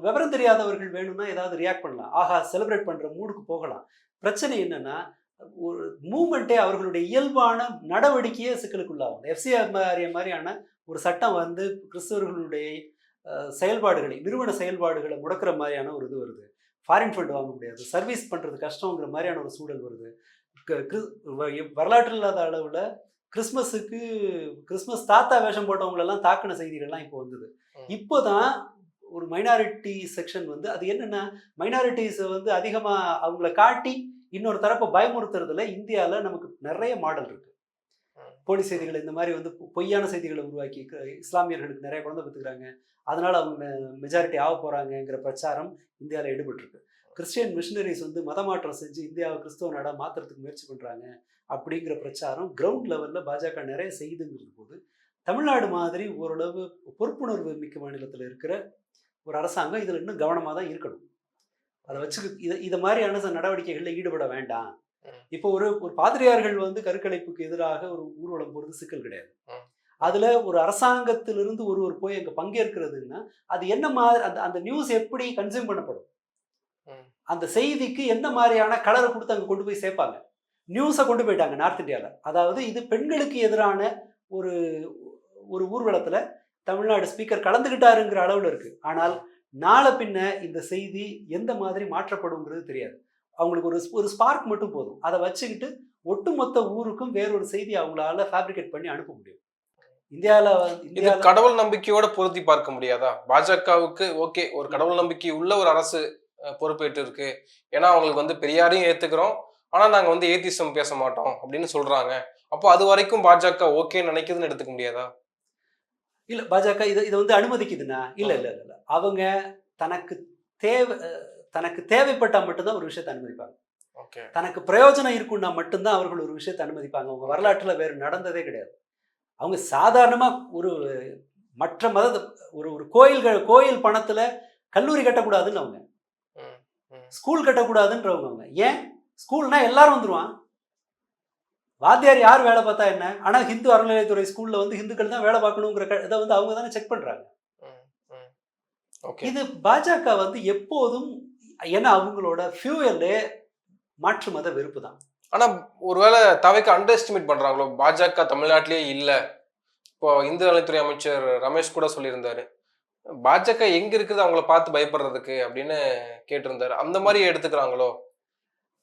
S1: விவரம் தெரியாதவர்கள் வேணும்னா ஏதாவது ரியாக்ட் பண்ணலாம், ஆஹா செலிப்ரேட் பண்ற மூடுக்கு போகலாம். பிரச்சனை என்னன்னா, ஒரு மூமெண்ட்டே அவர்களுடைய இயல்பான நடவடிக்கையே சிக்கலுக்குள்ளாகும். எஃப்சிஆர் மாதிரியான ஒரு சட்டம் வந்து கிறிஸ்தவர்களுடைய செயல்பாடுகளை, நிறுவன செயல்பாடுகளை முடக்கிற மாதிரியான ஒரு இது வருது. ஃபாரின் ஃபண்ட் வாங்க முடியாது, சர்வீஸ் பண்ணுறது கஷ்டங்கிற மாதிரியான ஒரு சூழல் வருது. வரலாற்று இல்லாத அளவுல கிறிஸ்மஸ் தாத்தா வேஷம் போட்டவங்களெல்லாம் தாக்குன செய்திகள்லாம் இப்போ வந்தது. இப்போதான் ஒரு மைனாரிட்டி செக்ஷன் வந்து அது என்னன்னா மைனாரிட்டிஸை வந்து அதிகமா அவங்கள காட்டி இன்னொரு தரப்பை பயமுறுத்துறதுல இந்தியாவில் நமக்கு நிறைய மாடல் இருக்கு. போலி செய்திகள் இந்த மாதிரி வந்து பொய்யான செய்திகளை உருவாக்கி இஸ்லாமியர்களுக்கு நிறைய குழந்தை பெற்றுக்கிறாங்க, அதனால அவங்க மெஜாரிட்டி ஆக போறாங்கிற பிரச்சாரம் இந்தியாவில் ஈடுபட்டிருக்கு. கிறிஸ்டியன் மிஷினரிஸ் வந்து மதமாற்றம் செஞ்சு இந்தியாவை கிறிஸ்துவ நாடா மாத்துறதுக்கு முயற்சி பண்றாங்க அப்படிங்கிற பிரச்சாரம் கிரவுண்ட் லெவல்ல பாஜக நிறைய செய்துங்கிறது போது தமிழ்நாடு மாதிரி ஓரளவு பொறுப்புணர்வு மிக்க மாநிலத்தில் இருக்கிற ஒரு அரசாங்கம் இதில் இன்னும் கவனமாக தான் இருக்கணும். அதை வச்சு இதை மாதிரியான நடவடிக்கைகளில் ஈடுபட வேண்டாம். இப்போ ஒரு பாதிரியார்கள் வந்து கருக்கலைப்புக்கு எதிராக ஒரு ஊர்வலம் போறது சிக்கல் கிடையாது. அதுல ஒரு அரசாங்கத்திலிருந்து ஒருவர் போய் அங்க பங்கேற்கிறதுன்னா அது என்ன மாதிரி அந்த நியூஸ் எப்படி கன்சியூம் பண்ணப்படும், அந்த செய்திக்கு எந்த மாதிரியான கலரை கொடுத்து அங்க கொண்டு போய் சேர்ப்பாங்க. நியூஸை கொண்டு போயிட்டாங்க நார்த் இந்தியாவில். அதாவது இது பெண்களுக்கு எதிரான ஒரு ஒரு ஊர்வலத்துல தமிழ்நாடு ஸ்பீக்கர் கலந்துகிட்டாருங்கிற அளவுல இருக்கு. ஆனால் நாளை பின்ன இந்த செய்தி எந்த மாதிரி மாற்றப்படுங்கிறது தெரியாது. அவங்களுக்கு ஒரு ஸ்பார்க் மட்டும் போதும். அதை வச்சுக்கிட்டு ஒட்டுமொத்த ஊருக்கும் வேறொரு செய்தி அவங்களால ஃபேப்ரிகேட் பண்ணி அனுப்ப முடியும்.
S2: இந்தியாவில் கடவுள் நம்பிக்கையோட பொருத்தி பார்க்க முடியாதா? பாஜகவுக்கு ஓகே, ஒரு கடவுள் நம்பிக்கை உள்ள ஒரு அரசு பொறுப்பேற்று இருக்கு, ஏன்னா அவங்களுக்கு வந்து பெரியாரையும் ஏத்துக்கிறோம், ஆனா நாங்க வந்து ஏத்திசம் பேச மாட்டோம் அப்படின்னு சொல்றாங்க. அப்போ அது வரைக்கும் பாஜக ஓகேன்னு நினைக்குதுன்னு எடுத்துக்க முடியாதா?
S1: இல்ல, பாஜக இதை வந்து அனுமதிக்குதுன்னா இல்ல இல்ல இல்ல அவங்க தனக்கு தேவைப்பட்டா மட்டும்தான் ஒரு விஷயத்தை அனுமதிப்பாங்க. தனக்கு பிரயோஜனம் இருக்குன்னா மட்டும்தான் அவர்கள் ஒரு விஷயத்தை அனுமதிப்பாங்க. அவங்க வரலாற்றுல வேறு நடந்ததே கிடையாது. அவங்க சாதாரணமா ஒரு மற்ற மத ஒரு கோயில் பணத்துல கல்லூரி கட்டக்கூடாதுன்னு அவங்க, ஸ்கூல் கட்டக்கூடாதுன்றவங்க. அவங்க ஏன் ஸ்கூல்னா எல்லாரும் வந்துருவான், வாத்தியார் யார் வேலை பார்த்தா என்ன, ஆனா ஹிந்து அறநிலையத்துறை ஸ்கூல்ல வந்து ஹிந்துக்கள் தான் வேலை பார்க்கணுங்கிற இதை வந்து அவங்க தானே செக் பண்றாங்க. இது பாஜக வந்து எப்போதும், ஏன்னா அவங்களோட ஃபியூயலே மாற்று மத வெறுப்பு தான்.
S2: ஆனா ஒருவேளை தவைக்கு அண்டர் எஸ்டிமேட் பண்றாங்களோ? பாஜக தமிழ்நாட்டிலேயே இல்ல. இப்போ இந்து நலத்துறை அமைச்சர் ரமேஷ் கூட சொல்லியிருந்தாரு, பாஜக எங்க இருக்குது அவங்கள பார்த்து பயப்படுறதுக்கு அப்படின்னு கேட்டிருந்தாரு. அந்த மாதிரி எடுத்துக்கிறாங்களோ?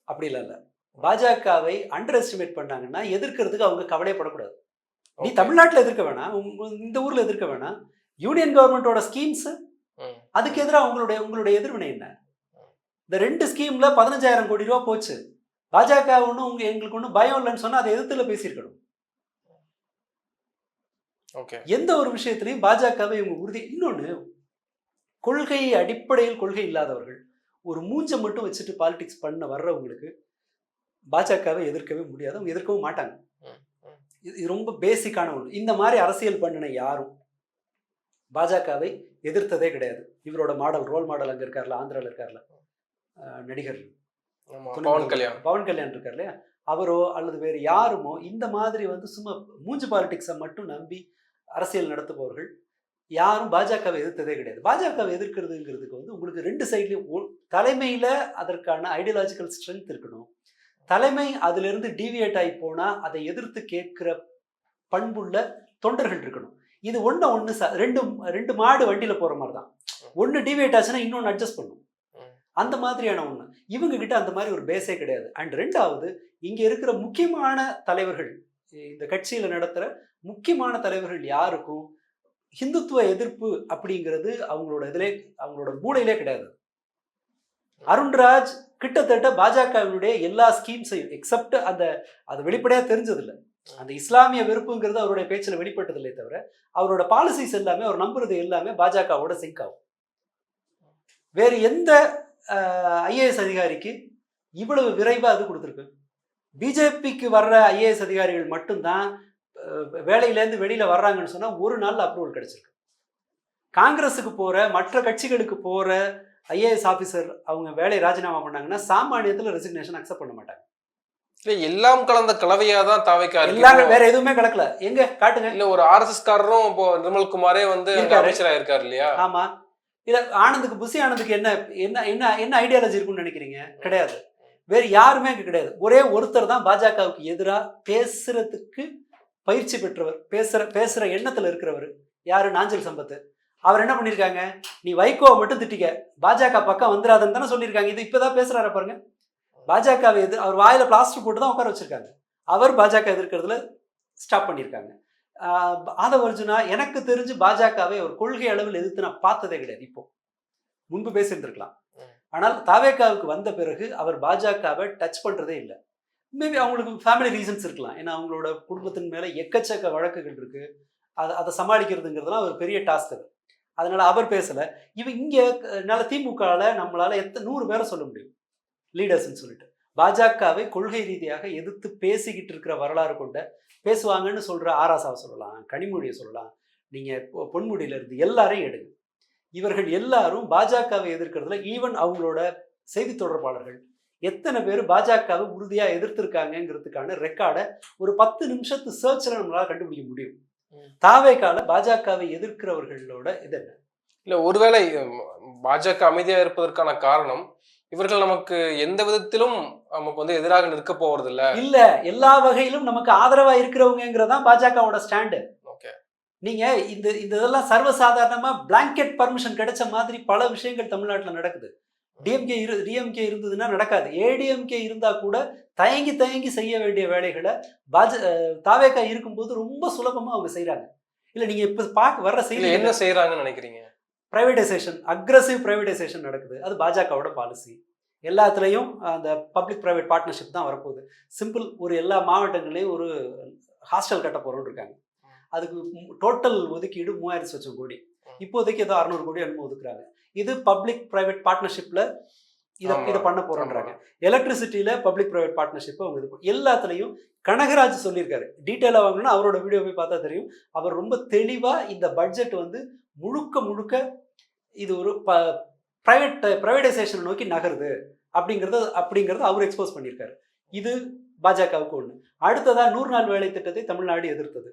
S1: அப்படி இல்ல, பாஜகவை அண்டர் எஸ்டிமேட் பண்ணாங்கன்னா எதிர்க்கிறதுக்கு அவங்க கவலைப்படக்கூடாது. நீ தமிழ்நாட்டில் எதிர்க்க வேணாம், இந்த ஊர்ல எதிர்க்க வேணாம், யூனியன் கவர்மெண்டோட ஸ்கீம்ஸ் அதுக்கு எதிராக உங்களுடைய எதிர்வினை என்ன? இந்த 2 ஸ்கீம்ல 15,000 கோடி ரூபா போச்சு. பாஜக ஒன்றும் எங்களுக்கு ஒன்றும் பயம் இல்லைன்னு சொன்னா அதை எதிர்த்துல பேசியிருக்கணும். எந்த ஒரு விஷயத்திலையும் பாஜகவை இவங்க உறுதி. இன்னொன்னு, கொள்கை அடிப்படையில் கொள்கை இல்லாதவர்கள் ஒரு மூஞ்சை மட்டும் வச்சுட்டு பாலிடிக்ஸ் பண்ண வர்றவங்களுக்கு பாஜகவை எதிர்க்கவே முடியாது, அவங்க எதிர்க்கவும் மாட்டாங்க. இது ரொம்ப பேசிக்கான ஒன்று. இந்த மாதிரி அரசியல் பண்ணின யாரும் பாஜகவை எதிர்த்ததே கிடையாது. இவரோட ரோல் மாடல் அங்க இருக்கார்ல, ஆந்திரால இருக்கார்ல நடிகர் பவன் கல்யாண் இருக்கார் இல்லையா, அவரோ அல்லது வேறு யாருமோ இந்த மாதிரி வந்து சும்மா மூஞ்சி பாலிடிக்ஸை மட்டும் நம்பி அரசியல் நடத்துபவர்கள் யாரும் பாஜகவை எதிர்த்ததே கிடையாது. பாஜகவை எதிர்க்கிறதுங்கிறதுக்கு வந்து உங்களுக்கு 2 சைட்லையும் தலைமையில அதற்கான ஐடியாலஜிக்கல் ஸ்ட்ரென்த் இருக்கணும். தலைமை அதுல இருந்து டீவியேட் ஆகி போனா அதை எதிர்த்து கேட்கிற பண்புள்ள தொண்டர்கள் இருக்கணும். இது ஒண்ணு ரெண்டு மாடு வண்டியில போற மாதிரி தான். ஒன்னு டிவியேட் ஆச்சுன்னா இன்னொன்னு அட்ஜஸ்ட் பண்ணும். அந்த மாதிரியான ஒண்ணு. இவங்க கிட்ட அந்த மாதிரி ஒரு பேஸே கிடையாது. அண்ட் 2வது, இங்க இருக்கிற முக்கியமான தலைவர்கள், இந்த கட்சியில நடத்துற முக்கியமான தலைவர்கள் யாருக்கும் ஹிந்துத்துவ எதிர்ப்பு அப்படிங்கிறது அவங்களோட மூளையிலே கிடையாது. அருண்ராஜ் கிட்டத்தட்ட பாஜகவினுடைய எல்லா ஸ்கீம்ஸையும் எக்ஸப்ட் அது வெளிப்படையா தெரிஞ்சதில்லை, அந்த இஸ்லாமிய வெறுப்புங்கிறது அவருடைய பேச்சில் வெளிப்பட்டதில்லை தவிர அவரோட பாலிசிஸ் எல்லாமே, அவர் நம்புறது எல்லாமே பாஜகவோட சிங்க் ஆகும். வேறு எந்த ஐஏஎஸ் அதிகாரிக்கு இவ்வளவு விரைவா அது கொடுத்துருக்கு? பிஜேபிக்கு வர்ற ஐஏஎஸ் அதிகாரிகள் மட்டும்தான் வேலையிலேருந்து வெளியில வர்றாங்கன்னு சொன்னா ஒரு நாள்ல அப்ரூவல் கிடைச்சிருக்கு. காங்கிரஸுக்கு போற மற்ற கட்சிகளுக்கு போற ஐஏஎஸ் ஆபீசர் அவங்க வேலையை ராஜினாமா பண்ணாங்கன்னா சாமானியத்துல ரெசிக்னேஷன் அக்செப்ட் பண்ண மாட்டாங்க.
S2: எல்லாம் கலந்த கலவையா தான் தாவைக்கா
S1: இருக்கு, வேற எதுவுமே கலக்கல. எங்க காட்டுங்க.
S2: இல்ல ஒரு ஆர்எஸ்எஸ் காரரும் இப்போ நிர்மல்குமாரே வந்து அமைச்சரா இருக்காரு இல்லையா?
S1: ஆமா. இல்ல ஆனந்துக்கு, புசி ஆனந்துக்கு என்ன என்ன என்ன என்ன ஐடியாலஜி இருக்குன்னு நினைக்கிறீங்க? கிடையாது. வேறு யாருமே அங்க கிடையாது. ஒரே ஒருத்தர் தான் பாஜகவுக்கு எதிராக பேசுறதுக்கு பயிற்சி பெற்றவர், பேசுற எண்ணத்துல இருக்கிறவர். யாரு? நாஞ்சல் சம்பத். அவர் என்ன பண்ணிருக்காங்க, நீ வைகோவை மட்டும் திட்டிக்க, பாஜக பக்கம் வந்துடாதுன்னு தானே சொல்லியிருக்காங்க. இது இப்பதான் பேசுறாரு பாருங்க. பாஜகவை அவர் வாயில பிளாஸ்டர் போட்டு தான் உட்கார வச்சிருக்காங்க. அவர் பாஜக எதிர்க்கிறதுல ஸ்டாப் பண்ணியிருக்காங்க. ஆதவ அர்ஜுனா எனக்கு தெரிஞ்சு பாஜகவை ஒரு கொள்கை அளவில் எதிர்த்து நான் பார்த்ததே கிடையாது. இப்போ முன்பு பேசியிருந்திருக்கலாம். ஆனால் தாவேகாவுக்கு வந்த பிறகு அவர் பாஜகவை டச் பண்றதே இல்லை. மேபி அவங்களுக்கு ஃபேமிலி ரீசன்ஸ் இருக்கலாம். ஏன்னா அவங்களோட குடும்பத்தின் மேல எக்கச்சக்க வழக்குகள் இருக்கு. அதை சமாளிக்கிறதுங்கிறதுலாம் ஒரு பெரிய டாஸ்க் அது. அதனால அவர் பேசல. இங்க திமுகவில் நம்மளால 100 பேரை சொல்ல முடியும் லீடர்ஸ்ன்னு சொல்லிட்டு. பாஜகவை கொள்கை ரீதியாக எதிர்த்து பேசிக்கிட்டு இருக்கிற வரலாறு கொண்ட பேசுவாங்கன்னு சொல்ற ஆராசாவை சொல்லலாம், கனிமொழியை சொல்லலாம், நீங்க பொன்முடியில இருந்து எல்லாரையும் எடுங்க. இவர்கள் எல்லாரும் பாஜகவை எதிர்க்கிறதுல ஈவன் அவங்களோட செய்தி தொடர்பாளர்கள் எத்தனை பேர் பாஜகவை உறுதியா எதிர்த்திருக்காங்கிறதுக்கான ரெக்கார்டை ஒரு 10 நிமிஷத்து சர்ச்ல நம்மளால கண்டுபிடிக்க முடியும். தாவேகால பாஜகவை எதிர்க்கிறவர்களோட இது என்ன?
S2: இல்ல ஒருவேளை பாஜக அமைதியா இருப்பதற்கான காரணம் இவர்கள் நமக்கு எந்த விதத்திலும் நமக்கு வந்து எதிராக நிற்க போறது இல்ல,
S1: எல்லா வகையிலும் நமக்கு ஆதரவா இருக்கிறவங்கிறதான் பாஜகவோட ஸ்டாண்டு. நீங்க இந்த இதெல்லாம் சர்வசாதாரணமா பிளாங்கெட் பர்மிஷன் கிடைச்ச மாதிரி பல விஷயங்கள் தமிழ்நாட்டில் நடக்குது. டிஎம்கே இருந்ததுன்னா நடக்காது. ஏடிஎம்கே இருந்தா கூட தயங்கி செய்ய வேண்டிய வேலைகளை தாவேகா இருக்கும்போது ரொம்ப சுலபமா அவங்க செய்யறாங்க. இல்ல நீங்க இப்ப வர்ற செய்தி
S2: என்ன செய்யறாங்கன்னு நினைக்கிறீங்க?
S1: பிரைவேடைசேஷன், அக்ரஸிவ் பிரைவேடைசேஷன் நடக்குது. அது பாஜகவோட பாலிசி. எல்லாத்துலயும் அந்த பப்ளிக் பிரைவேட் பார்ட்னர்ஷிப் தான் வரப்போகுது. சிம்பிள், ஒரு எல்லா மாவட்டங்களையும் ஒரு ஹாஸ்டல் கட்ட போறோம்னு இருக்காங்க. அதுக்கு டோட்டல் ஒதுக்கீடு 3000 கோடி. இப்போதைக்கு ஏதோ 600 கோடி என்னமோ ஒதுக்குறாங்க. இது பப்ளிக் பிரைவேட் பார்ட்னர்ஷிப்ல இதை பண்ண போறோன்றாங்க. எலக்ட்ரிசிட்டியில பப்ளிக் பிரைவேட் பார்ட்னர்ஷிப் அவங்க இது எல்லாத்துலயும் கனகராஜ் சொல்லியிருக்காரு. டீட்டெயிலா வாங்கணும்னா அவரோட வீடியோ போய் பார்த்தா தெரியும். அவர் ரொம்ப தெளிவா இந்த பட்ஜெட் வந்து முழுக்க இது ஒரு பிரைவேடைசேஷன் நோக்கி நகருது அப்படிங்கறது அவர் எக்ஸ்போஸ் பண்ணியிருக்காரு. இது பாஜகவுக்கு ஒண்ணு. அடுத்ததா 100 நாள் வேலை திட்டத்தை தமிழ்நாடு எதிர்த்தது,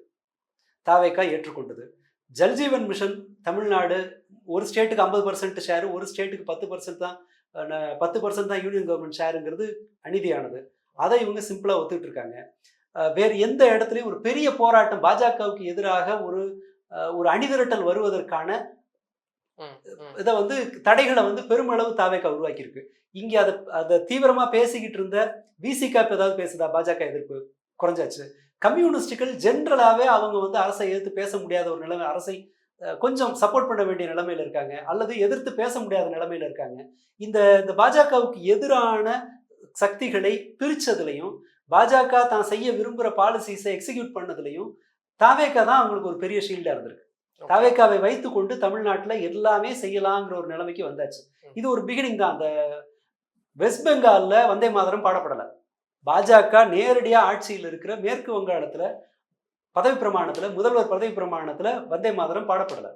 S1: தாவேகா ஏற்றுக்கொண்டது. ஜல்ஜீவன் மிஷன் தமிழ்நாடு ஒரு ஸ்டேட்டுக்கு 50% ஷேரு, ஒரு ஸ்டேட்டுக்கு 10% தான் 10% தான் யூனியன் கவர்மெண்ட் ஷேருங்கிறது அநீதியானது. அதை இவங்க சிம்பிளா ஒத்துட்டு இருக்காங்க. வேறு எந்த இடத்துலையும் ஒரு பெரிய போராட்டம் பாஜகவுக்கு எதிராக ஒரு அணிதிரட்டல் வருவதற்கான இதை வந்து தடைகளை வந்து பெருமளவு தாவேகா உருவாக்கியிருக்கு. இங்க அதை தீவிரமா பேசிக்கிட்டு இருந்த விசிகா ஏதாவது பேசுதா? பாஜக எதிர்ப்பு குறைஞ்சாச்சு. கம்யூனிஸ்டுகள் ஜென்ரலாவே அவங்க வந்து அரசை எதிர்த்து பேச முடியாத ஒரு நிலைமை, அரசை கொஞ்சம் சப்போர்ட் பண்ண வேண்டிய நிலைமையில இருக்காங்க, அல்லது எதிர்த்து பேச முடியாத நிலைமையில இருக்காங்க. இந்த பாஜகவுக்கு எதிரான சக்திகளை பிரிச்சதுலையும் பாஜக தான் செய்ய விரும்புகிற பாலிசிஸை எக்ஸிக்யூட் பண்ணதுலையும் தாவேகா தான் அவங்களுக்கு ஒரு பெரிய ஷீல்டா இருந்திருக்கு. தாவேகாவை வைத்துக்கொண்டு தமிழ்நாட்டில் எல்லாமே செய்யலாங்கிற ஒரு நிலைமைக்கு வந்தாச்சு. இது ஒரு பிகினிங் தான். அந்த வெஸ்ட் பெங்கால்ல வந்தே மாதரம் பாடப்படலை. பாஜக நேரடியா ஆட்சியில் இருக்கிற மேற்கு வங்காளத்துல பதவி பிரமாணத்துல, முதல்வர் பதவி பிரமாணத்துல வந்தே மாதரம் பாடப்படலை.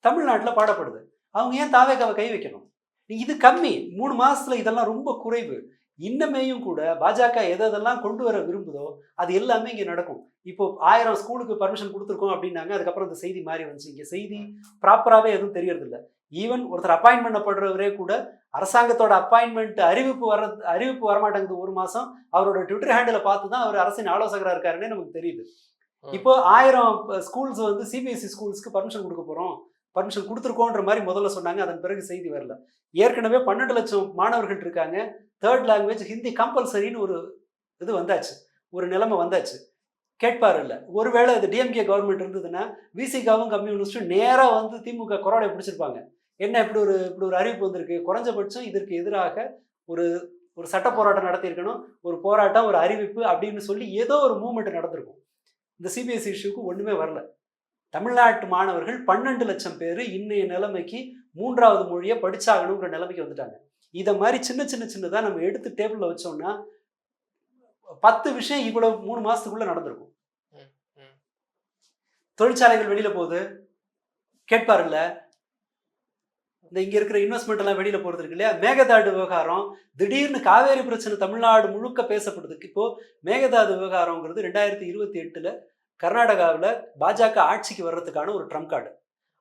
S1: தமிழ்நாட்டில் பாடப்படுது. அவங்க ஏன் தாவேகாவை கை வைக்கணும்? இது கம்மி. 3 மாசத்துல இதெல்லாம் ரொம்ப குறைவு. இன்னமேயும் கூட பாஜக எதெல்லாம் கொண்டு வர விரும்புதோ அது எல்லாமே இங்க நடக்கும். இப்போ 1000 ஸ்கூலுக்கு பர்மிஷன் கொடுத்துருக்கோம் அப்படின்னாங்க. அதுக்கப்புறம் இந்த செய்தி மாறி வந்துச்சு. இங்க செய்தி ப்ராப்பராகவே எதுவும் தெரியறது இல்லை. ஈவன் ஒருத்தர் அப்பாயின்ட் பண்ணப்படுறவரே கூட அரசாங்கத்தோட அப்பாயின்மெண்ட் அறிவிப்பு வரமாட்டேங்குது. 1 மாசம் அவரோட ட்விட்டர் ஹேண்டில் பார்த்து தான் அவர் அரசின் ஆலோசகராக இருக்காருன்னே நமக்கு தெரியுது. இப்போ 1000 ஸ்கூல்ஸ் வந்து சிபிஎஸ்இ ஸ்கூல்ஸ்க்கு பர்மிஷன் கொடுக்க போறோம், பர்மிஷன் கொடுத்துருக்கோன்ற மாதிரி முதல்ல சொன்னாங்க. அதன் பிறகு செய்தி வரல. ஏற்கனவே 12 லட்சம் மாணவர்கள் இருக்காங்க. 3rd லாங்குவேஜ் ஹிந்தி கம்பல்சரின்னு ஒரு இது வந்தாச்சு, ஒரு நிலைமை வந்தாச்சு. கேட்பார் இல்லை. ஒருவேளை இது டிஎம்கே கவர்மெண்ட் இருந்ததுன்னா விசிகாவும் கம்யூனிஸ்டும் நேராக வந்து திமுக கொரோடை பிடிச்சிருப்பாங்க. என்ன இப்படி ஒரு அறிவிப்பு வந்திருக்கு, குறைஞ்சபட்சம் இதற்கு எதிராக ஒரு சட்ட போராட்டம் நடத்தியிருக்கணும், ஒரு போராட்டம், ஒரு அறிவிப்பு அப்படின்னு சொல்லி ஏதோ ஒரு மூவ்மெண்ட் நடந்திருக்கும். இந்த சிபிஎஸ்இ இஷ்யூக்கு ஒன்றுமே வரல. தமிழ்நாட்டு மாணவர்கள் 12 லட்சம் பேர் இன்னைய நிலைமைக்கு 3வது மொழியை படிச்சாகணுங்கிற நிலைமைக்கு வந்துட்டாங்க. இதை மாதிரி சின்னதாக நம்ம எடுத்து டேபிளில் வச்சோம்னா 10 விஷயம் இவ்வளவு 3 மாசத்துக்குள்ள நடந்திருக்கும். தொழிற்சாலைகள் வெளியில போகுது, கேட்பாருல்ல. இந்த இங்க இருக்கிற இன்வெஸ்ட்மெண்ட் எல்லாம் வெளியில போறது இருக்கு இல்லையா? மேகதாடு விவகாரம், திடீர்னு காவேரி பிரச்சனை தமிழ்நாடு முழுக்க பேசப்படுதுக்கு. இப்போ மேகதாது விவகாரங்கிறது 2028 கர்நாடகாவில் பாஜக ஆட்சிக்கு வர்றதுக்கான ஒரு ட்ரம்ப் கார்டு.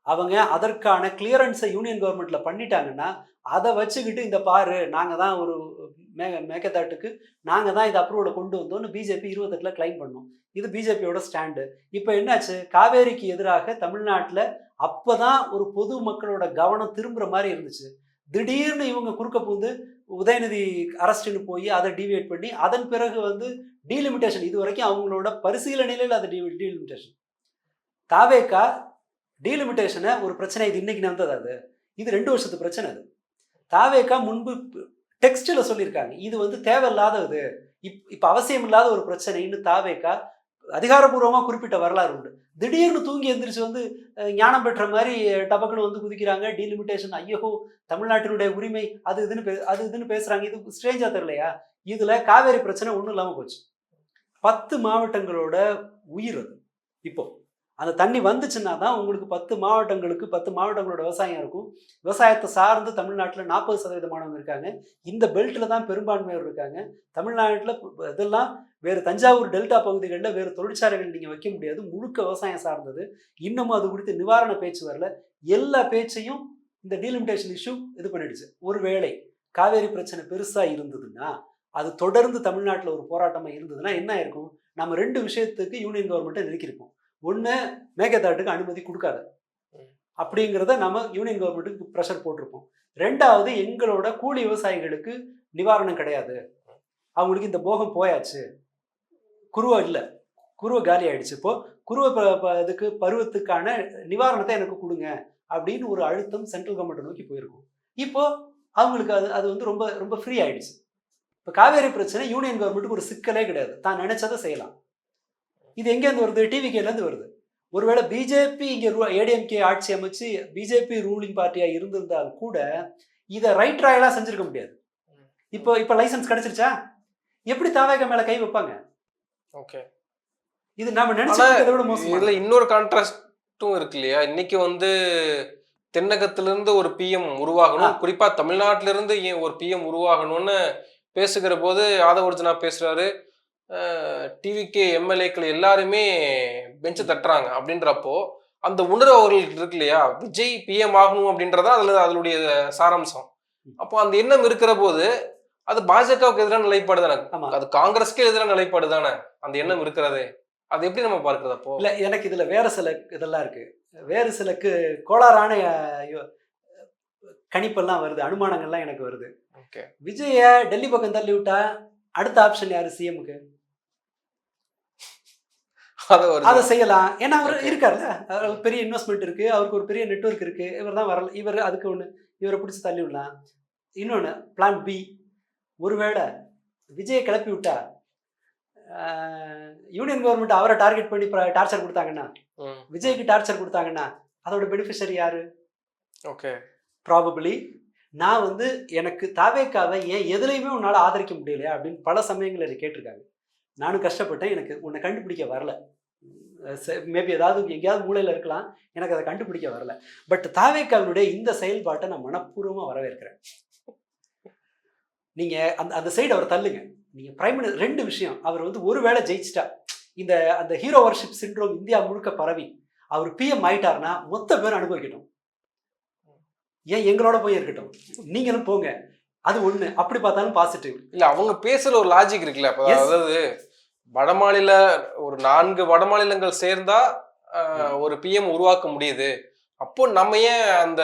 S1: அவங்க அதற்கான கிளியரன்ஸை யூனியன் கவர்மெண்ட்ல பண்ணிட்டாங்கன்னா அதை வச்சுக்கிட்டு இந்த பாரு நாங்கள் தான் ஒரு மேகதாட்டுக்கு நாங்கள் தான் இதை அப்ரூவலை கொண்டு வந்தோம்னு பிஜேபி 28 கிளைம் பண்ணோம். இது பிஜேபியோட ஸ்டாண்டு. இப்போ என்னாச்சு? காவேரிக்கு எதிராக தமிழ்நாட்டில் அப்போதான் ஒரு பொது மக்களோட கவனம் திரும்புகிற மாதிரி இருந்துச்சு. திடீர்னு இவங்க குறுக்க பூந்து உதயநிதி அரஸ்ட்னு போய் அதை டிவியேட் பண்ணி அதன் பிறகு வந்து டீலிமிட்டேஷன், இது வரைக்கும் அவங்களோட பரிசீலனையில் அது டீலிமிட்டேஷன். தாவேக்கா டீலிமிட்டேஷனை ஒரு பிரச்சனை, இது இன்னைக்கு நடந்தது, அது இது 2 வருஷத்து பிரச்சனை. அது தாவேக்கா முன்பு டெக்ஸ்டில் சொல்லியிருக்காங்க, இது வந்து தேவையில்லாதது, இப்போ அவசியம் இல்லாத ஒரு பிரச்சனைன்னு தாவேக்கா அதிகாரப்பூர்வமாக குறிப்பிட்ட வரலாறு உண்டு. திடீர்னு தூங்கி எந்திரிச்சு வந்து ஞானம் பெற்ற மாதிரி டபக்குன்னு வந்து குதிக்கிறாங்க. டீலிமிட்டேஷன், ஐயோ தமிழ்நாட்டினுடைய உரிமை, அது இதுன்னு பேசுறாங்க. இது ஸ்ட்ரேஞ்சா தெரியலையா? இதுல காவேரி பிரச்சனை ஒன்றும் இல்லாமல் போச்சு. 10 மாவட்டங்களோட உயிர் அது. இப்போ அந்த தண்ணி வந்துச்சுன்னா தான் உங்களுக்கு 10 மாவட்டங்களுக்கு 10 மாவட்டங்களோட விவசாயம் இருக்கும். விவசாயத்தை சார்ந்து தமிழ்நாட்டில் 40% மாணவங்க இருக்காங்க. இந்த பெல்ட்டில் தான் பெரும்பான்மையோர் இருக்காங்க. தமிழ்நாட்டில் இதெல்லாம் வேறு தஞ்சாவூர் டெல்டா பகுதிகளில் வேறு தொழிற்சாலைகள் நீங்கள் வைக்க முடியாது, முழுக்க விவசாயம் சார்ந்தது. இன்னமும் அது குறித்து நிவாரண பேச்சு வரல. எல்லா பேச்சையும் இந்த டீலிமிட்டேஷன் இஷ்யூ இது பண்ணிடுச்சு. ஒருவேளை காவேரி பிரச்சனை பெருசாக இருந்ததுன்னா, அது தொடர்ந்து தமிழ்நாட்டில் ஒரு போராட்டமாக இருந்ததுன்னா என்ன இருக்கும்? நம்ம 2 விஷயத்துக்கு யூனியன் கவர்மெண்ட்டை நெருக்கியிருப்போம். ஒன்று, மேகதாட்டுக்கு அனுமதி கொடுக்காத அப்படிங்கிறத நம்ம யூனியன் கவர்மெண்ட்டுக்கு ப்ரெஷர் போட்டிருப்போம். 2வது, எங்களோட கூலி விவசாயிகளுக்கு நிவாரணம் கிடையாது, அவங்களுக்கு இந்த போகம் போயாச்சு, குருவை இல்லை, குருவை காலி ஆயிடுச்சு, இப்போ குருவை இதுக்கு பருவத்துக்கான நிவாரணத்தை எனக்கு கொடுங்க அப்படின்னு ஒரு அழுத்தம் சென்ட்ரல் கவர்மெண்ட்டை நோக்கி போயிருக்கும். இப்போ அவங்களுக்கு அது வந்து ரொம்ப ரொம்ப ஃப்ரீ ஆயிடுச்சு. இப்போ காவேரி பிரச்சனை யூனியன் கவர்மெண்ட்டுக்கு ஒரு சிக்கலே கிடையாது, தான் நினைச்சதை செய்யலாம். இது எங்கேருந்து வருது? டிவிகேலேருந்து வருது. ஒருவேளை பிஜேபி இங்கே ஏடிஎம்கே ஆட்சி அமைச்சு பிஜேபி ரூலிங் பார்ட்டியாக இருந்திருந்தால் கூட இதை ரைட் ராயலாக செஞ்சிருக்க முடியாது. இப்போ லைசன்ஸ் கிடைச்சிருச்சா? எப்படி தாவேகா மேலே கை வைப்பாங்க?
S2: ஓகே,
S1: இது நாம நினைச்சதை விட மோசம்.
S2: இதுல இன்னொரு கான்ட்ராஸ்டும் இருக்கு இல்லையா? இன்னைக்கு வந்து தென்னகத்திலிருந்து ஒரு பிஎம் உருவாகணும், குறிப்பா தமிழ்நாட்டில இருந்து ஏன் ஒரு பிஎம் உருவாகணும்னு பேசுகிற போது ஆதவர்ஜனா பேசுறாரு, டிவிகே எம்எல்ஏக்கள் எல்லாருமே பெஞ்சை தட்டுறாங்க. அப்படின்றப்போ அந்த உணர்வு அவர்களுக்கு இருக்கு இல்லையா? விஜய் பிஎம் ஆகணும் அப்படின்றதா அதனுடைய சாராம்சம். அப்போ அந்த எண்ணம் இருக்கிற போது அது பாஜகவுக்கு எதிரான நிலைப்பாடு தானே, அது காங்கிரஸ்க்கு எதிரான நிலைப்பாடு தானே அந்த எண்ணம் இருக்கிறது. அது எப்படி நம்ம பார்க்கறது? அப்போ
S1: இல்ல, எனக்கு இதுல வேற சில இதெல்லாம் இருக்கு, வேறு சில கோளாறான கணிப்பெல்லாம் வருது, அனுமானங்கள்லாம் எனக்கு வருது. விஜய டெல்லி பக்கம் தள்ளி விட்டா அடுத்த ஆப்ஷன் யாரு சிஎம்க்கு? அதை செய்யலாம். ஏன்னா அவர் இருக்கார்ல, பெரிய இன்வெஸ்ட்மெண்ட் இருக்கு, அவருக்கு ஒரு பெரிய நெட்வொர்க் இருக்கு, இவர் தான் வரல, இவர் அதுக்கு ஒன்று இவரை பிடிச்சி தள்ளி விடலாம். இன்னொன்று பிளான் பி, ஒருவேளை விஜயை கிளப்பி விட்டா யூனியன் கவர்மெண்ட் அவரை டார்கெட் பண்ணி டார்ச்சர் கொடுத்தாங்கன்னா, விஜய்க்கு டார்ச்சர் கொடுத்தாங்கன்னா அதோட பெனிஃபிஷரி யாரு?
S2: ஓகே,
S1: ப்ராபபிளி நான் வந்து எனக்கு தாவேக்காவை ஏன் எதுலையுமே உன்னால் ஆதரிக்க முடியலையா அப்படின்னு பல சமயங்கள் எனக்கு கேட்டிருக்காங்க. நானும் கஷ்டப்பட்டேன், எனக்கு உன்னை கண்டுபிடிக்க வரல. மேபி ஏதாவது எங்கேயாவது மூலையில் இருக்கலாம், எனக்கு அதை கண்டுபிடிக்க வரல. பட் தாவேக்காவினுடைய இந்த செயல்பாட்டை நான் மனப்பூர்வமாக வரவேற்கிறேன். நீங்கள் அந்த சைடு அவர் தள்ளுங்க. நீங்கள் பிரைம் மினிஸ்டர் 2 விஷயம், அவர் வந்து ஒரு வேளை ஜெயிச்சிட்டா, அந்த ஹீரோ வர்ஷிப் சிண்ட்ரோம் இந்தியா முழுக்க பரவி அவர் பிஎம் ஆயிட்டார்னா மொத்த பேர் அனுபவிக்கட்டும். ஏன் எங்களோட போய் இருக்கட்டும், நீங்களும் போங்க, அது ஒண்ணு. அப்படி பார்த்தாலும் பாசிட்டிவ்
S2: இல்ல. அவங்க பேசல ஒரு லாஜிக் இருக்குல்ல. அதாவது வடமாநில ஒரு 4 வடமாநிலங்கள் சேர்ந்தா ஒரு பிஎம் உருவாக்க முடியுது, அப்போ நம்ம ஏன் அந்த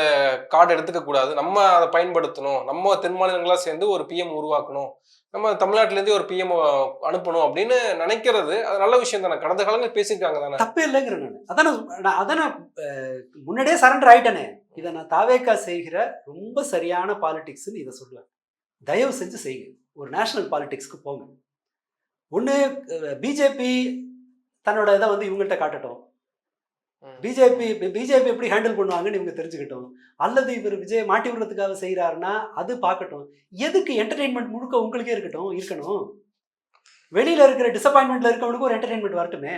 S2: கார்டு எடுத்துக்க கூடாது, நம்ம அதை பயன்படுத்தணும், நம்ம தென் மாநிலங்களா சேர்ந்து ஒரு பிஎம் உருவாக்கணும், நம்ம தமிழ்நாட்டில இருந்து ஒரு பிஎம் அனுப்பணும் அப்படின்னு நினைக்கிறது அது நல்ல விஷயம் தானே. கடந்த காலங்கள் பேசியிருக்காங்க தானே,
S1: தப்பே இல்லைங்கிற. நான் முன்னாடியே சரண்டர் ஆயிட்டேனே. இதை நான் தாவேக்கா செய்கிற ரொம்ப சரியான பாலிடிக்ஸ்ன்னு இதை சொல்லுவேன். தயவு செஞ்சு செய்யுங்க, ஒரு நேஷனல் பாலிடிக்ஸ்க்கு போங்க. ஒன்று, பிஜேபி தன்னோட இதை வந்து இவங்கள்ட்ட காட்டட்டும், பிஜேபி எப்படி ஹேண்டில் பண்ணுவாங்கன்னு இவங்க தெரிஞ்சுக்கிட்டோம். அல்லது இவர் விஜய் மாட்டி விடுறதுக்காக செய்கிறாருன்னா அது பார்க்கட்டும். எதுக்கு என்டர்டெயின்மெண்ட் முழுக்க உங்களுக்கே இருக்கணும்? வெளியில இருக்கிற டிசப்பாயின்மெண்ட்ல இருக்கவனுக்கு ஒரு என்டர்டெயின்மெண்ட் வரட்டுமே.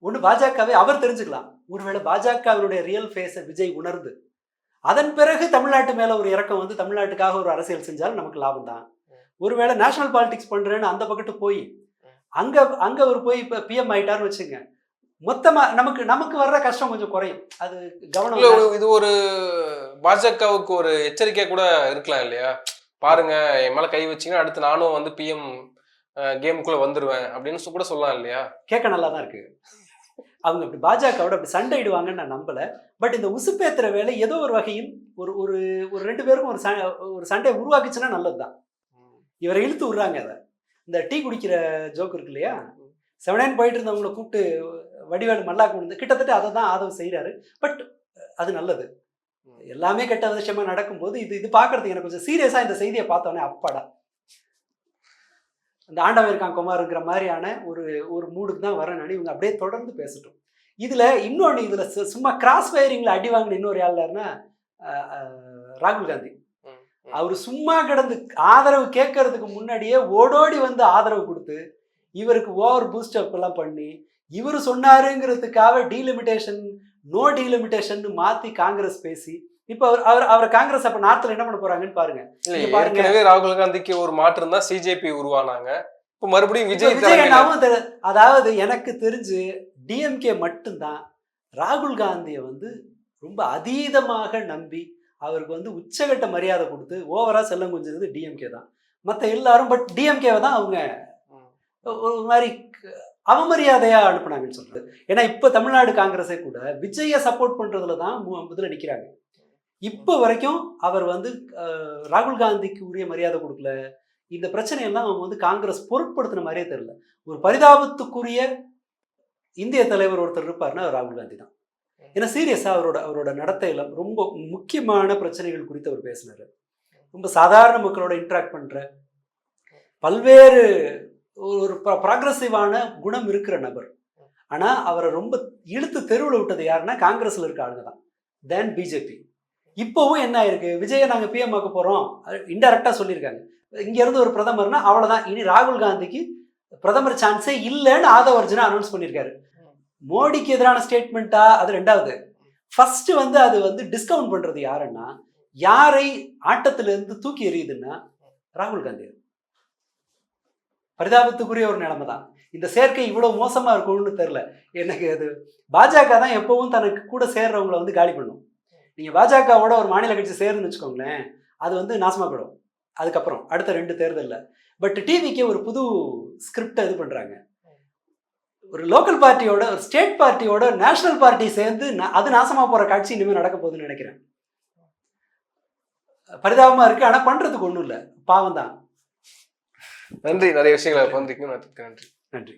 S1: ஒன்று, பாஜகவை அவர் தெரிஞ்சுக்கலாம். ஒருவேளை பாஜகவினுடைய ரியல் ஃபேஸை விஜய் உணர்ந்து அதன் பிறகு தமிழ்நாட்டு மேல ஒரு இறக்கம் வந்து தமிழ்நாட்டுக்காக ஒரு அரசியல் செஞ்சாலும் நமக்கு லாபம் தான். ஒருவேளை நேஷனல் பாலிடிக்ஸ் பண்றேன்னு அந்த பக்கத்து போய் அங்க ஒரு போய் இப்போ பிஎம் ஆயிட்டாருன்னு வச்சுங்க, மொத்தமா நமக்கு வர்ற கஷ்டம் கொஞ்சம் குறையும். அது கவனம்.
S2: இது ஒரு பாஜகவுக்கு ஒரு எச்சரிக்கையா கூட இருக்கலாம் இல்லையா? பாருங்க, என் மேல கை வச்சீங்கன்னா அடுத்து நானும் வந்து பிஎம் கேமுக்குள்ள வந்துருவேன் அப்படின்னு கூட சொல்லலாம் இல்லையா?
S1: கேட்க நல்லா தான் இருக்கு. அவங்க அப்படி பாஜகவோட அப்படி சண்டையிடுவாங்கன்னு நான் நம்பல. பட் இந்த உசுப்பேத்துற வேலை ஏதோ ஒரு வகையில் ஒரு ஒரு ஒரு 2 பேருக்கும் ஒரு சண்டை உருவாக்குச்சுன்னா நல்லதுதான். இவரை இழுத்து விடுறாங்க. அதை இந்த டீ குடிக்கிற ஜோக் இருக்கு இல்லையா, 7 போயிட்டு இருந்தவங்களை கூப்பிட்டு வடிவேலு மல்லாக்கு வந்து கிட்டத்தட்ட அதை தான் ஆதவ் செய்கிறாரு. பட் அது நல்லது. எல்லாமே கெட்ட விஷயமா நடக்கும்போது இது பார்க்கறதுக்கு எனக்கு கொஞ்சம் சீரியஸா இந்த செய்தியை பார்த்தோன்னே அப்பாடா, அந்த ஆண்டவன் இருக்கான் குமாருங்கிற மாதிரியான ஒரு மூடுக்கு தான் வரேன். இவங்க அப்படியே தொடர்ந்து பேசட்டும். இதுல இன்னொன்று, இதுல சும்மா கிராஸ் ஃபயரிங்ல அடி வாங்கின இன்னொரு யாருன்னா ராகுல் காந்தி. அவர் சும்மா கிடந்து ஆதரவு கேட்கறதுக்கு முன்னாடியே ஓடோடி வந்து ஆதரவு கொடுத்து இவருக்கு ஓவர் பூஸ்ட் அப் எல்லாம் பண்ணி இவர் சொன்னாருங்கிறதுக்காக டீலிமிட்டேஷன் நோ டீலிமிட்டேஷன் மாத்தி காங்கிரஸ் பேசி இப்ப அவர் காங்கிரஸ் அப்ப நார்த்ல என்ன பண்ண போறாங்கன்னு பாருங்க.
S2: ஏற்கனவே ராகுல் காந்திக்கு ஒரு மாற்றம் தான் சிஜேபி உருவானாங்க. இப்ப மறுபடியும் விஜய்
S1: அதாவது எனக்கு தெரிஞ்சு டிஎம்கே மட்டும்தான் ராகுல் காந்தியை வந்து ரொம்ப அதீதமாக நம்பி அவருக்கு வந்து உச்சகட்ட மரியாதை கொடுத்து ஓவரா செல்லம் கொஞ்சது டிஎம்கே தான். மற்ற எல்லாரும் பட் டிஎம்கேவை தான் அவங்க ஒரு மாதிரி அவமரியாதையா அனுப்புனாங்கன்னு சொல்றது. ஏன்னா இப்ப தமிழ்நாடு காங்கிரஸே கூட விஜயை சப்போர்ட் பண்றதுல தான் முதல்ல நிக்கிறாங்க. இப்போ வரைக்கும் அவர் வந்து ராகுல் காந்திக்கு உரிய மரியாதை கொடுக்கல. இந்த பிரச்சனையெல்லாம் அவங்க வந்து காங்கிரஸ் பொருட்படுத்தின மாதிரியே தெரியல. ஒரு பரிதாபத்துக்குரிய இந்திய தலைவர் ஒருத்தர் இருப்பாருன்னா ராகுல் காந்தி தான். ஏன்னா சீரியஸா அவரோட நடத்தையில ரொம்ப முக்கியமான பிரச்சனைகள் குறித்து அவர் பேசினாரு. ரொம்ப சாதாரண மக்களோட இன்ட்ராக்ட் பண்ற பல்வேறு ஒரு ப்ராக்ரஸிவான குணம் இருக்கிற நபர். ஆனா அவரை ரொம்ப இழுத்து தெருவில் விட்டது யாருன்னா காங்கிரஸ்ல இருக்க ஆளுங்க தான், தென் பிஜேபி. இப்போவும் என்ன ஆயிருக்கு, விஜயை நாங்க பிஎம் ஆக்க போறோம் இன்டெரக்டா சொல்லியிருக்காங்க. இங்க இருந்து ஒரு பிரதமர்னா அவ்வளவுதான், இனி ராகுல் காந்திக்கு பிரதமர் சான்ஸே இல்லைன்னு ஆதவ் அர்ஜுனா அனௌன்ஸ் பண்ணியிருக்காரு. மோடிக்கு எதிரான ஸ்டேட்மெண்ட்டா அது ரெண்டாவது. ஃபர்ஸ்ட் வந்து அது வந்து டிஸ்கவுண்ட் பண்றது யாருன்னா, யாரை ஆட்டத்துல இருந்து தூக்கி எறியுதுன்னா ராகுல் காந்தி. பரிதாபத்துக்குரிய ஒரு நிலைமை தான். இந்த சேர்க்கை இவ்வளவு மோசமா இருக்கும்னு தெரியல எனக்கு. அது பாஜக தான் எப்பவும் தனக்கு கூட சேர்றவங்களை வந்து காலி பண்ணும். நீங்க பாஜகவோட ஒரு மாநில கட்சி சேருன்னு வச்சுக்கோங்களேன், அது வந்து நாசமா போயிடும் அதுக்கப்புறம் அடுத்த 2 தேர்தலில். பட் டிவிக்கே ஒரு புது ஸ்கிரிப்ட் இது பண்றாங்க. ஒரு லோக்கல் பார்ட்டியோட ஒரு ஸ்டேட் பார்ட்டியோட நேஷனல் பார்ட்டி சேர்ந்து அது நாசமா போற காட்சி இனிமேல் நடக்க போகுதுன்னு நினைக்கிறேன். பரிதாபமா இருக்கு, ஆனா பண்றதுக்கு ஒண்ணும் இல்லை, பாவம் தான்.
S2: நன்றி. நிறைய விஷயங்களை பண்றீங்க. நன்றி.
S1: நன்றி.